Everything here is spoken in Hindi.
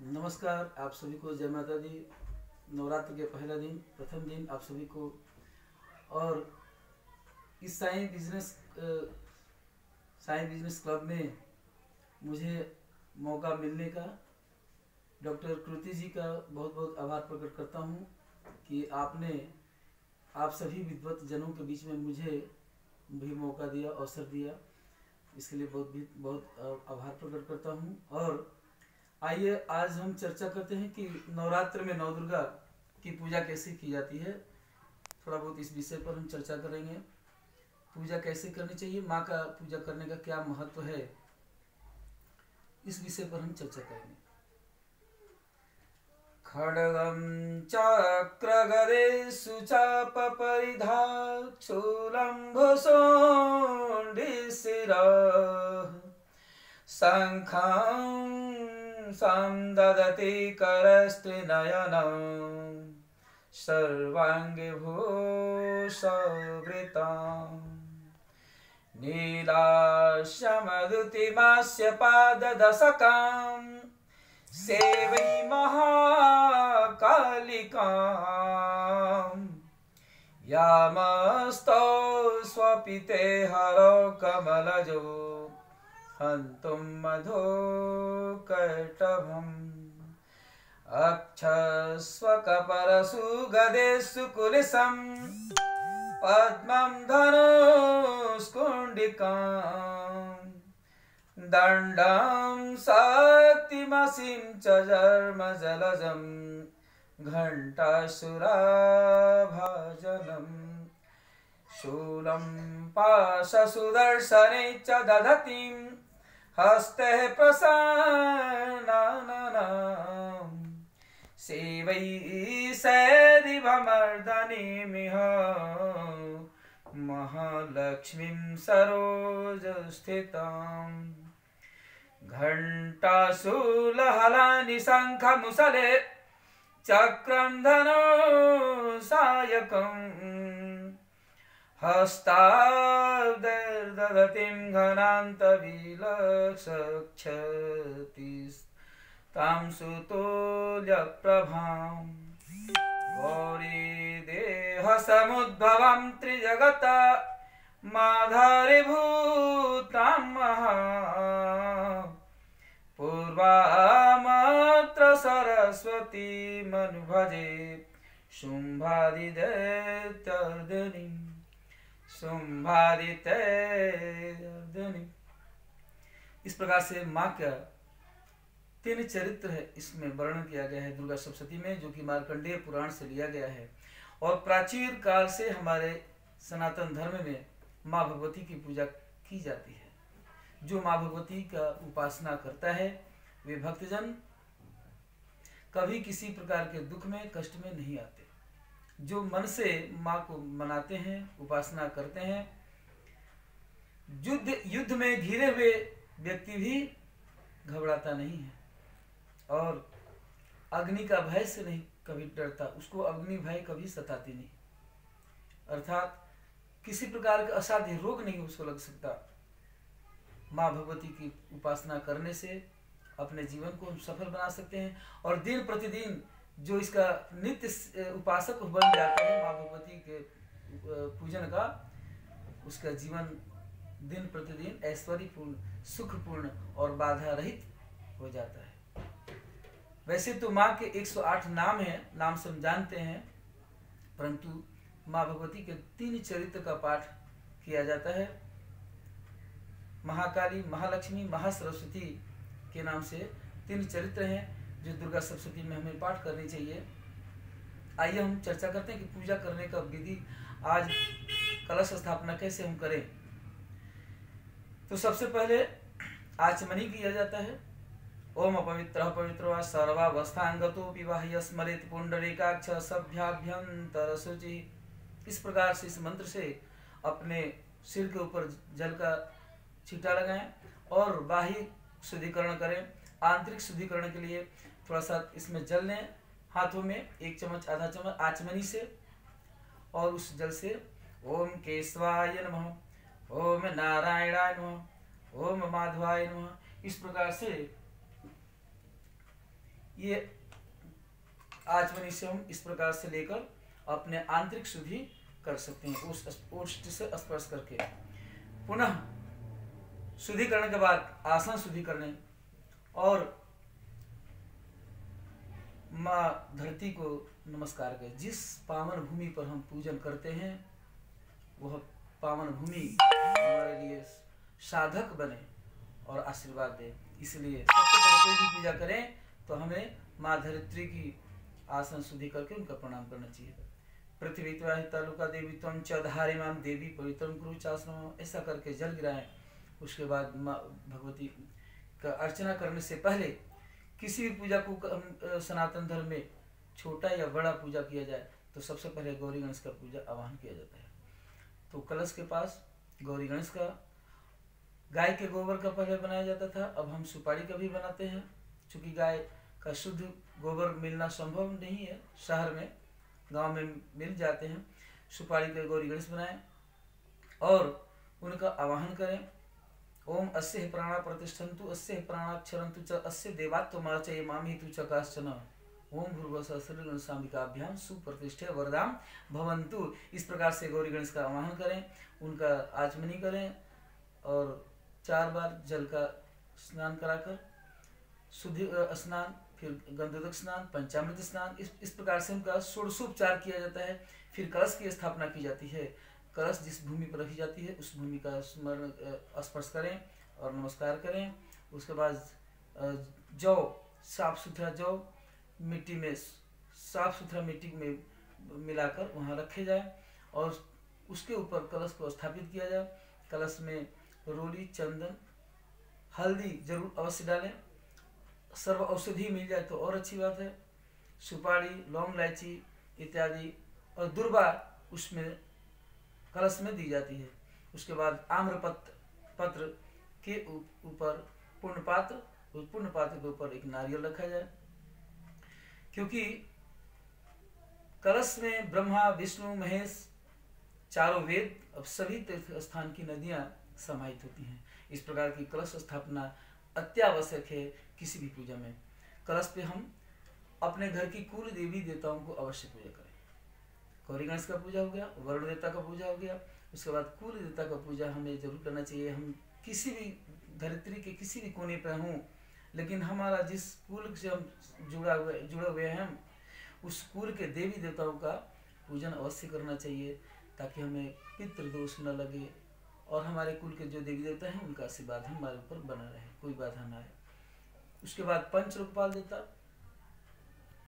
नमस्कार, आप सभी को जय माता दी। नवरात्र के पहला दिन, प्रथम दिन आप सभी को, और इस साईं बिजनेस क्लब में मुझे मौका मिलने का डॉक्टर कृति जी का बहुत बहुत आभार प्रकट करता हूँ कि आपने आप सभी विद्वत जनों के बीच में मुझे भी मौका दिया, अवसर दिया। इसके लिए बहुत आभार प्रकट करता हूँ। और आइए आज हम चर्चा करते हैं कि नवरात्र में नौ दुर्गा की पूजा कैसे की जाती है। थोड़ा बहुत इस विषय पर हम चर्चा करेंगे। पूजा कैसे करनी चाहिए, माँ का पूजा करने का क्या महत्व है, इस विषय पर हम चर्चा करेंगे। खड्गं चक्रगदेषु चाप परिधाक्षुलम्भुशोण्डिशिरः शङ्खं संददति करस्ते नयनं सर्वांगे भूषवृतां नीलाश्यमदुतिमास्य पाददशकां सेवै महाकालिकां यामस्तौ स्वपिते हरौ कमलजो हन्तुं मधुकैटभम् अक्षस्वकपरसुगदेषु कुलिशं पद्मं धनुष्कुण्डिकां दण्डं शक्तिमसिं च जर्मजलजं घण्टासुराभाजनम् शूलं पाशसुदर्शने च दधतीं हस्ते प्रसन्नानां सेवै सैरिभमर्दनीमिह महालक्ष्मीं सरोजस्थितां घण्टाशूलहलानि शङ्खमुसले चक्रं धनुषायकम् हस्ताब्दैर्दधतीं घनान्तविलक्षतिस्तां सुतुल्यप्रभां गौरीदेहसमुद्भवं त्रिजगता माधारीभूतां महा पूर्वामत्र सरस्वतीमनुभजे शुम्भादिदैत्यर्दिनीम् इस प्रकार से माँ का 3 चरित्र है, इसमें वर्णन किया गया है दुर्गा सप्तशती में, जो कि मार्कंडेय पुराण से लिया गया है। और प्राचीन काल से हमारे सनातन धर्म में माँ भगवती की पूजा की जाती है। जो माँ भगवती का उपासना करता है वे भक्तजन कभी किसी प्रकार के दुख में, कष्ट में नहीं आते। जो मन से माँ को मनाते हैं, उपासना करते हैं, युद्ध में घिरे हुए व्यक्ति भी घबराता नहीं है और अग्नि का भय से नहीं कभी डरता, उसको अग्नि भय कभी सताती नहीं। अर्थात किसी प्रकार का असाध्य रोग नहीं उसको लग सकता। माँ भगवती की उपासना करने से अपने जीवन को हम सफल बना सकते हैं। और दिन प्रतिदिन जो इसका नित्य उपासक बन जाते हैं माँ भगवती के पूजन का, उसका जीवन दिन प्रतिदिन ऐश्वर्यपूर्ण, सुखपूर्ण और बाधा रहित हो जाता है। वैसे तो माँ के 108 नाम हैं, नाम से हम जानते हैं, परंतु माँ भगवती के 3 चरित्र का पाठ किया जाता है। महाकाली, महालक्ष्मी, महासरस्वती के नाम से 3 चरित्र हैं जो दुर्गा सप्तशती में हमें पाठ करनी चाहिए। आइए हम चर्चा करते हैं कि पूजा करने का विधि, आज कलश स्थापना कैसे हम करें। तो सबसे पहले आचमनी किया जाता है। ओम अपवित्रः पवित्रो सर्वावस्थांगतोऽपि बाह्य स्मरेत पुंडरीकाक्ष सभ्याभ्यंतर शुचि। इस प्रकार से, इस मंत्र से अपने सिर के ऊपर जल का छींटा लगाएं और बाह्य शुद्धिकरण करें। आंतरिक शुद्धिकरण के लिए थोड़ा सा इसमें जल लें, हाथों में 1 चम्मच, आधा चम्मच आचमनी से, और उस जल से ओम केशवाय नमः, ओम नारायणाय नमः, ओम माधवाय नमः, इस प्रकार से ये आचमनी से हम इस प्रकार से लेकर अपने आंतरिक शुद्धि कर सकते हैं उस ओष्ठ से स्पर्श करके। पुनः शुद्धिकरण के बाद आसन शुद्धि करने और माँ धरती को नमस्कार करें। जिस पावन भूमि पर हम पूजन करते हैं वह पावन भूमि हमारे लिए साधक बने और आशीर्वाद दे। इसलिए सबसे पहले कोई भी पूजा करें तो हमें माँ धरित्री की आसन शुद्धि करके उनका प्रणाम करना चाहिए। पृथ्वी तालुका देवी त्वं च धारिमां देवी पवित्रं कुरु चासनम, ऐसा करके जल गिराएं। उसके बाद माँ भगवती का अर्चना करने से पहले किसी भी पूजा को सनातन धर्म में छोटा या बड़ा पूजा किया जाए तो सबसे पहले गौरी गणेश का पूजा आवाहन किया जाता है। तो कलश के पास गौरी गणेश का, गाय के गोबर का पहले बनाया जाता था, अब हम सुपारी का भी बनाते हैं। चूँकि गाय का शुद्ध गोबर मिलना संभव नहीं है, शहर में गांव में मिल जाते हैं। सुपारी के गौरी गणेश बनाएं और उनका आवाहन करें। ओम अस्य प्राणा प्रतिष्ठन्तु अस्य प्राणाक्षरन्तु च अस्य देवात्वमाचये मामेतु च काश्चन ओम भूर्भुवस्सुरगणसाम्बिकाभ्याम सुप्रतिष्ठे वरदाम भवन्तु। इस प्रकार से गौरी गणेश का आवाहन करें, उनका आचमनी करें और 4 बार जल का स्नान कराकर शुद्धि स्नान, फिर गंधोदक स्नान, पंचामृत स्नान, इस प्रकार से उनका षोडशोपचार किया जाता है। फिर कलश की स्थापना की जाती है। कलश जिस भूमि पर रखी जाती है उस भूमि का स्मरण स्पर्श करें और नमस्कार करें। उसके बाद जौ, साफ सुथरा जौ मिट्टी में, साफ सुथरा मिट्टी में मिलाकर वहाँ रखे जाए और उसके ऊपर कलश को स्थापित किया जाए। कलश में रोली, चंदन, हल्दी जरूर अवश्य डालें। सर्व औषधि मिल जाए तो और अच्छी बात है। सुपारी, लौंग, इलायची इत्यादि और दुर्वा उसमें कलश में दी जाती है। उसके बाद आम्रपत्र के ऊपर पुण्य पात्र, उस पुण्य पात्र के ऊपर एक नारियल रखा जाए। क्योंकि कलश में ब्रह्मा, विष्णु, महेश, चारों वेद और सभी तीर्थ स्थान की नदियां समाहित होती हैं। इस प्रकार की कलश स्थापना अत्यावश्यक है किसी भी पूजा में। कलश पे हम अपने घर की कुल देवी देवताओं को अवश्य पूजा करें। गौरी गणेश का पूजा हो गया, वरुण देवता का पूजा हो गया, उसके बाद कुल देवता का पूजा हमें जरूर करना चाहिए। हम किसी भी धरित्री के किसी भी कोने पर हों, लेकिन हमारा जिस कुल से हम जुड़े हुए हैं, हम उस कुल के देवी देवताओं का पूजन अवश्य करना चाहिए ताकि हमें पितृदोष न लगे और हमारे कुल के जो देवी देवता हैं उनका आशीर्वाद हमारे ऊपर बना रहे, कोई बाधा ना आए। उसके बाद पंच लोकपाल देवता,